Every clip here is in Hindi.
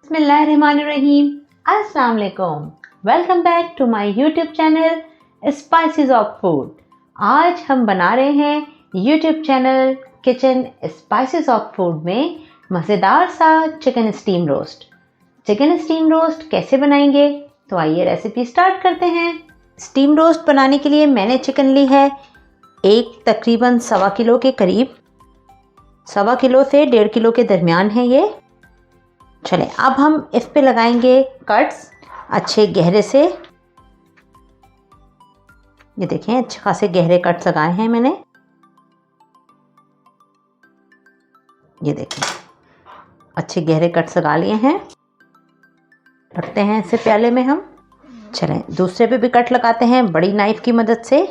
बिस्मिल्लाहिर्रहमानिर्रहीम। अस्सलाम वालेकुम। Welcome back to my YouTube channel spices of food. आज हम बना रहे हैं YouTube channel kitchen spices of food में मज़ेदार सा chicken steam roast. Chicken steam roast कैसे बनाएंगे, तो आइए रेसिपी स्टार्ट करते हैं। स्टीम रोस्ट बनाने के लिए मैंने चिकन ली है एक तकरीबन 1.25 किलो के करीब, 1.25 किलो से 1.5 किलो के दरमियान है ये। चलें, अब हम इस पे लगाएंगे कट्स अच्छे गहरे से। ये देखें, अच्छे खासे गहरे कट्स लगाए हैं मैंने। ये देखें, अच्छे गहरे कट्स लगा लिए हैं। रखते हैं इसे प्याले में हम। चलें, दूसरे पे भी कट लगाते हैं बड़ी नाइफ की मदद से।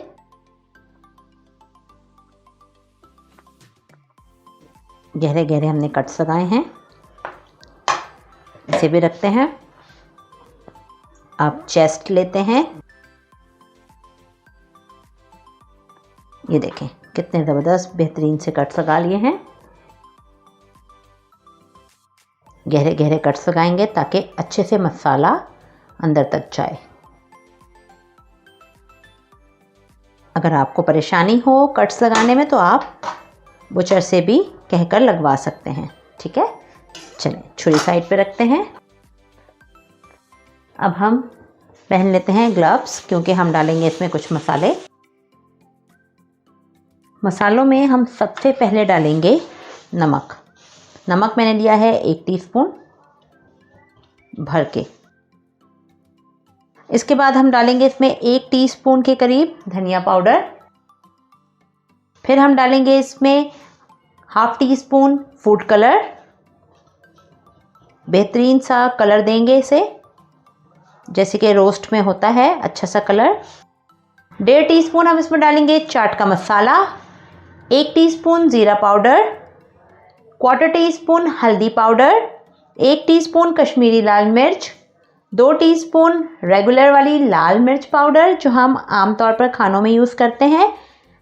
गहरे गहरे हमने कट्स लगाए हैं, इसे भी रखते हैं। अब चेस्ट लेते हैं। ये देखें कितने ज़बरदस्त बेहतरीन से कट्स लगा लिए हैं। गहरे गहरे कट्स लगाएंगे ताकि अच्छे से मसाला अंदर तक जाए। अगर आपको परेशानी हो कट्स लगाने में तो आप बुचर से भी कहकर लगवा सकते हैं, ठीक है। चलें, छुरी साइड पे रखते हैं। अब हम पहन लेते हैं ग्लव्स, क्योंकि हम डालेंगे इसमें कुछ मसाले। मसालों में हम सबसे पहले डालेंगे नमक। नमक मैंने लिया है 1 टीस्पून भर के। इसके बाद हम डालेंगे इसमें 1 टीस्पून के करीब धनिया पाउडर। फिर हम डालेंगे इसमें 1/2 टीस्पून फूड कलर। बेहतरीन सा कलर देंगे इसे, जैसे कि रोस्ट में होता है अच्छा सा कलर। 1.5 टीस्पून हम इसमें डालेंगे चाट का मसाला, 1 टीस्पून ज़ीरा पाउडर, 1/4 टीस्पून हल्दी पाउडर, 1 टीस्पून कश्मीरी लाल मिर्च, 2 टीस्पून रेगुलर वाली लाल मिर्च पाउडर जो हम आमतौर पर खानों में यूज़ करते हैं,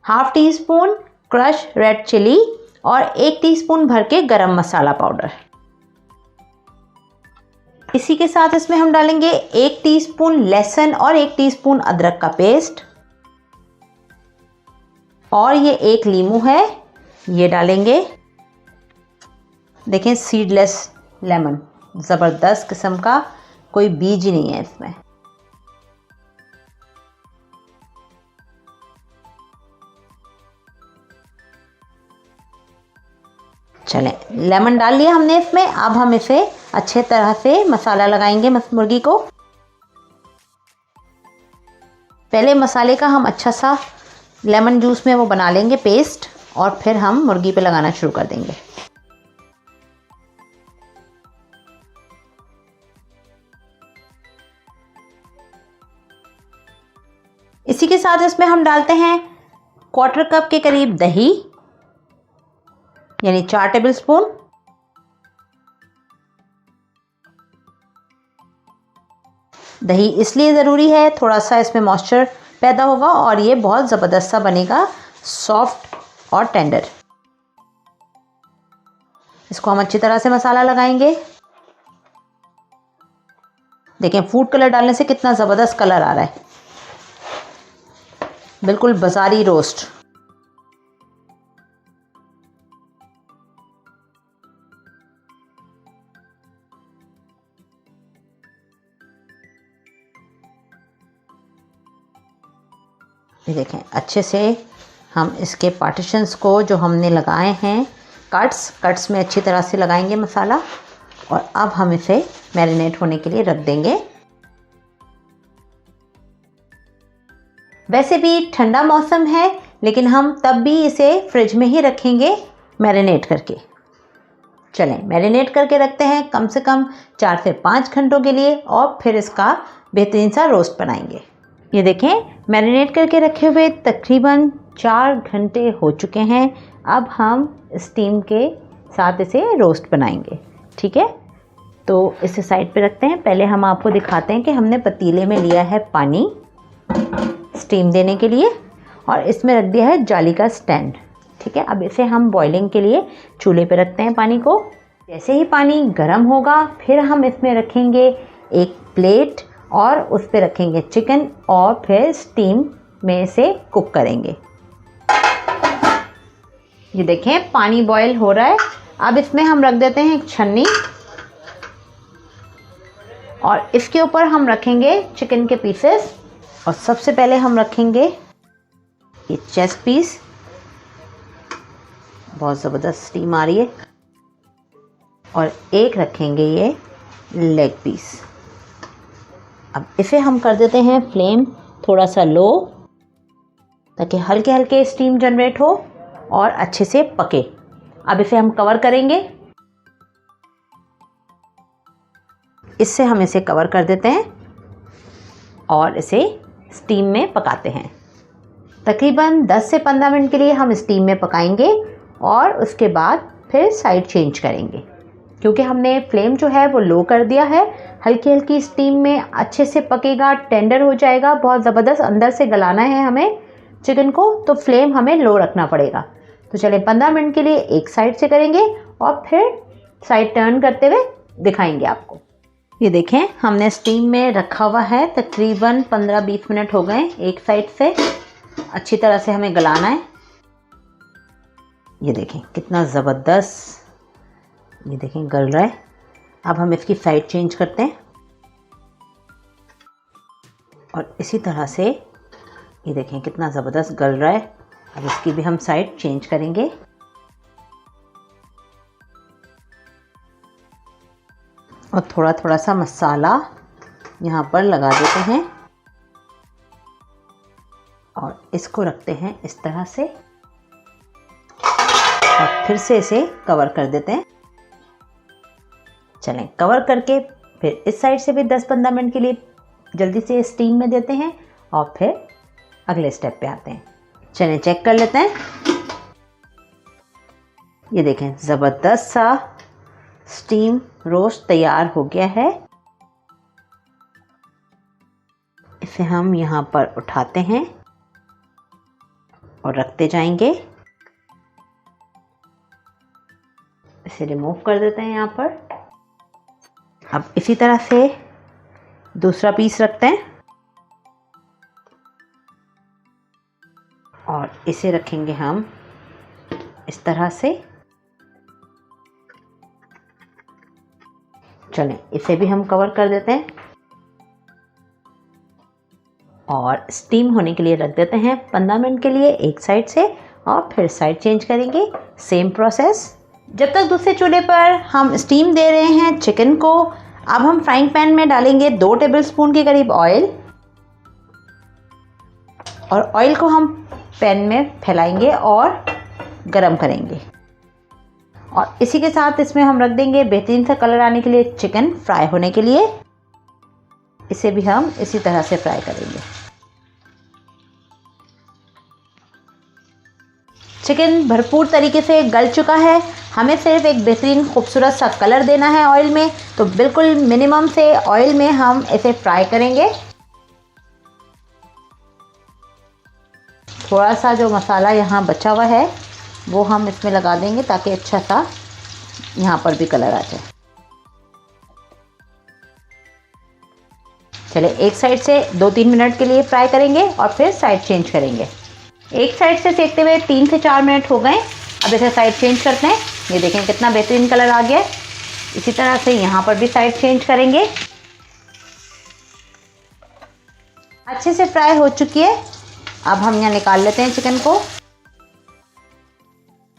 1/2 टीस्पून क्रश रेड चिली और 1 टीस्पून भर के गरम मसाला पाउडर। इसी के साथ इसमें हम डालेंगे 1 टीस्पून लहसुन और 1 टीस्पून अदरक का पेस्ट। और ये 1 लीमू है, ये डालेंगे। देखें, सीडलेस लेमन, ज़बरदस्त किस्म का, कोई बीज ही नहीं है इसमें। चलें, लेमन डाल लिया हमने इसमें। अब हम इसे अच्छे तरह से मसाला लगाएंगे मुर्गी को। पहले मसाले का हम अच्छा सा लेमन जूस में वो बना लेंगे पेस्ट, और फिर हम मुर्गी पे लगाना शुरू कर देंगे। इसी के साथ इसमें हम डालते हैं 1/4 कप के करीब दही, यानी 4 टेबल स्पून। दही इसलिए ज़रूरी है, थोड़ा सा इसमें मॉइस्चर पैदा होगा और ये बहुत ज़बरदस्त सा बनेगा, सॉफ्ट और टेंडर। इसको हम अच्छी तरह से मसाला लगाएंगे। देखें, फूड कलर डालने से कितना ज़बरदस्त कलर आ रहा है, बिल्कुल बाजारी रोस्ट। ये देखें, अच्छे से हम इसके पार्टीशंस को जो हमने लगाए हैं कट्स में अच्छी तरह से लगाएंगे मसाला। और अब हम इसे मैरिनेट होने के लिए रख देंगे। वैसे भी ठंडा मौसम है, लेकिन हम तब भी इसे फ्रिज में ही रखेंगे मैरिनेट करके। चलें, मैरिनेट करके रखते हैं कम से कम 4 से 5 घंटों के लिए, और फिर इसका बेहतरीन सा रोस्ट बनाएंगे। ये देखें, मैरिनेट करके रखे हुए तकरीबन 4 घंटे हो चुके हैं। अब हम स्टीम के साथ इसे रोस्ट बनाएंगे, ठीक है। तो इसे साइड पे रखते हैं। पहले हम आपको दिखाते हैं कि हमने पतीले में लिया है पानी स्टीम देने के लिए, और इसमें रख दिया है जाली का स्टैंड, ठीक है। अब इसे हम बॉइलिंग के लिए चूल्हे पे रखते हैं पानी को। जैसे ही पानी गर्म होगा फिर हम इसमें रखेंगे एक प्लेट और उस पर रखेंगे चिकन और फिर स्टीम में से कुक करेंगे। ये देखें पानी बॉईल हो रहा है। अब इसमें हम रख देते हैं एक छन्नी और इसके ऊपर हम रखेंगे चिकन के पीसेस। और सबसे पहले हम रखेंगे ये चेस्ट पीस, बहुत ज़बरदस्त स्टीम आ रही है। और एक रखेंगे ये लेग पीस। अब इसे हम कर देते हैं फ्लेम थोड़ा सा लो ताकि हल्के हल्के स्टीम जनरेट हो और अच्छे से पके। अब इसे हम कवर करेंगे, इससे हम इसे कवर कर देते हैं और इसे स्टीम में पकाते हैं। तकरीबन 10 से 15 मिनट के लिए हम स्टीम में पकाएंगे और उसके बाद फिर साइड चेंज करेंगे। क्योंकि हमने फ्लेम जो है वो लो कर दिया है, हल्की हल्की स्टीम में अच्छे से पकेगा, टेंडर हो जाएगा। बहुत ज़बरदस्त अंदर से गलाना है हमें चिकन को, तो फ्लेम हमें लो रखना पड़ेगा। तो चलें 15 मिनट के लिए एक साइड से करेंगे और फिर साइड टर्न करते हुए दिखाएंगे आपको। ये देखें हमने स्टीम में रखा हुआ है, तकरीबन 15-20 मिनट हो गए। एक साइड से अच्छी तरह से हमें गलाना है। ये देखें कितना ज़बरदस्त, ये देखें गल रहा है। अब हम इसकी साइड चेंज करते हैं और इसी तरह से ये देखें कितना ज़बरदस्त गल रहा है। अब इसकी भी हम साइड चेंज करेंगे। और थोड़ा थोड़ा सा मसाला यहाँ पर लगा देते हैं और इसको रखते हैं इस तरह से और फिर से इसे कवर कर देते हैं। चलें कवर करके फिर इस साइड से भी 10-15 मिनट के लिए जल्दी से स्टीम में देते हैं और फिर अगले स्टेप पे आते हैं। चलें चेक कर लेते हैं। ये देखें ज़बरदस्त सा स्टीम रोस्ट तैयार हो गया है। इसे हम यहाँ पर उठाते हैं और रखते जाएंगे। इसे रिमूव कर देते हैं यहाँ पर। अब इसी तरह से दूसरा पीस रखते हैं और इसे रखेंगे हम इस तरह से। चलें इसे भी हम कवर कर देते हैं और स्टीम होने के लिए रख देते हैं 15 मिनट के लिए एक साइड से और फिर साइड चेंज करेंगे। Same process. जब तक दूसरे चूल्हे पर हम स्टीम दे रहे हैं चिकन को, अब हम फ्राइंग पैन में डालेंगे 2 टेबलस्पून के करीब ऑयल और ऑयल को हम पैन में फैलाएंगे और गरम करेंगे। और इसी के साथ इसमें हम रख देंगे बेहतरीन सा कलर आने के लिए चिकन फ्राई होने के लिए। इसे भी हम इसी तरह से फ्राई करेंगे। चिकन भरपूर तरीके से गल चुका है। हमें सिर्फ एक बेहतरीन खूबसूरत सा कलर देना है ऑयल में, तो बिल्कुल मिनिमम से ऑयल में हम इसे फ्राई करेंगे। थोड़ा सा जो मसाला यहाँ बचा हुआ है वो हम इसमें लगा देंगे ताकि अच्छा सा यहाँ पर भी कलर आ जाए। चलिए एक साइड से 2-3 मिनट के लिए फ्राई करेंगे और फिर साइड चेंज करेंगे। एक साइड से सेकते हुए 3 से 4 मिनट हो गए। अब इसे साइड चेंज करते हैं। ये देखें कितना बेहतरीन कलर आ गया है। इसी तरह से यहाँ पर भी साइड चेंज करेंगे। अच्छे से फ्राई हो चुकी है। अब हम यहाँ निकाल लेते हैं चिकन को।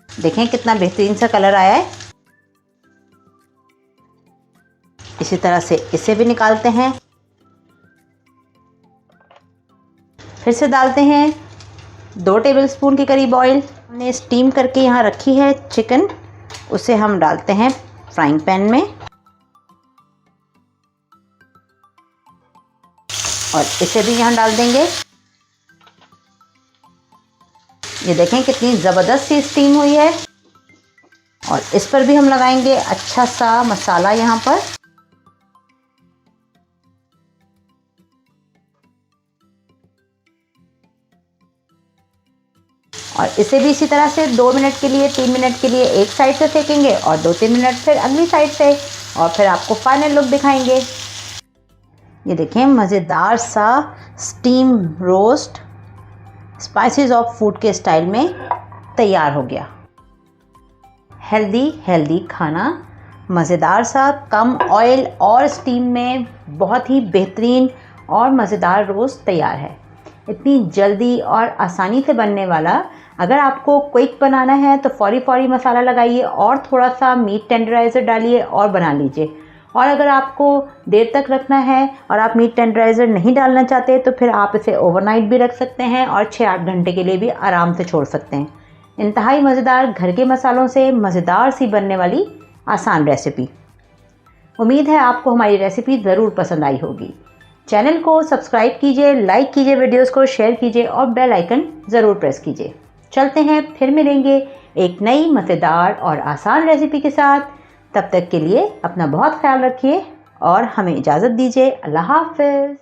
देखें कितना बेहतरीन सा कलर आया है। इसी तरह से इसे भी निकालते हैं। फिर से डालते हैं 2 टेबलस्पून के करीब ऑयल। हमने स्टीम करके यहाँ रखी है चिकन, उसे हम डालते हैं फ्राइंग पैन में और इसे भी यहाँ डाल देंगे। ये देखें कितनी ज़बरदस्त सी स्टीम हुई है। और इस पर भी हम लगाएंगे अच्छा सा मसाला यहाँ पर। और इसे भी इसी तरह से 2 मिनट के लिए 3 मिनट के लिए एक साइड से सेकेंगे और 2-3 मिनट फिर अगली साइड से, और फिर आपको फाइनल लुक दिखाएंगे। ये देखें, मज़ेदार सा steam roast spices of food के स्टाइल में तैयार हो गया। हेल्दी खाना, मज़ेदार सा, कम ऑयल और स्टीम में बहुत ही बेहतरीन और मज़ेदार रोस्ट तैयार है। इतनी जल्दी और आसानी से बनने वाला। अगर आपको क्विक बनाना है तो फौरी मसाला लगाइए और थोड़ा सा मीट टेंडराइज़र डालिए और बना लीजिए। और अगर आपको देर तक रखना है और आप मीट टेंडराइज़र नहीं डालना चाहते तो फिर आप इसे ओवरनाइट भी रख सकते हैं और 6-8 घंटे के लिए भी आराम से छोड़ सकते हैं। इंतहाई मज़ेदार, घर के मसालों से मज़ेदार सी बनने वाली आसान रेसिपी। उम्मीद है आपको हमारी रेसिपी ज़रूर पसंद आई होगी। चैनल को सब्सक्राइब कीजिए, लाइक कीजिए, वीडियोस को शेयर कीजिए और बेल आइकन ज़रूर प्रेस कीजिए। चलते हैं, फिर मिलेंगे एक नई मज़ेदार और आसान रेसिपी के साथ। तब तक के लिए अपना बहुत ख्याल रखिए और हमें इजाज़त दीजिए। अल्लाह हाफ़िज़।